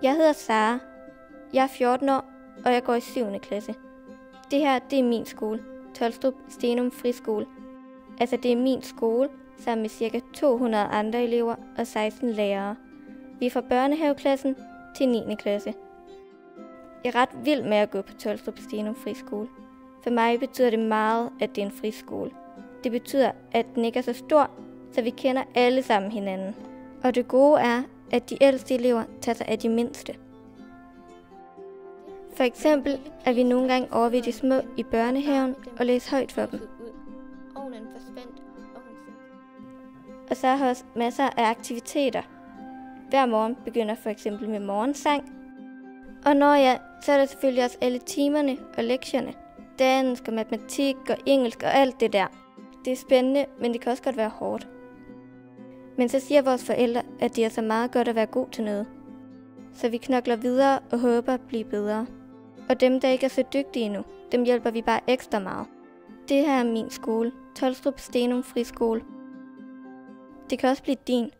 Jeg hedder Sara. Jeg er 14 år, og jeg går i 7. klasse. Det her, det er min skole, Tolstrup Stenum Friskole. Altså det er min skole, sammen med ca. 200 andre elever og 16 lærere. Vi er fra børnehaveklassen til 9. klasse. Jeg er ret vild med at gå på Tolstrup Stenum Friskole. For mig betyder det meget, at det er en friskole. Det betyder, at den ikke er så stor, så vi kender alle sammen hinanden. Og det gode er, at de ældste elever tager sig af de mindste. For eksempel er vi nogle gange over ved de små i børnehaven og læser højt for dem. Og så er der også masser af aktiviteter. Hver morgen begynder for eksempel med morgensang. Og så er der selvfølgelig også alle timerne og lektierne. Dansk og matematik og engelsk og alt det der. Det er spændende, men det kan også godt være hårdt. Men så siger vores forældre, at det er så meget godt at være god til noget. Så vi knokler videre og håber at blive bedre. Og dem, der ikke er så dygtige endnu, dem hjælper vi bare ekstra meget. Det her er min skole, Tolstrup Stenum Friskole. Det kan også blive din.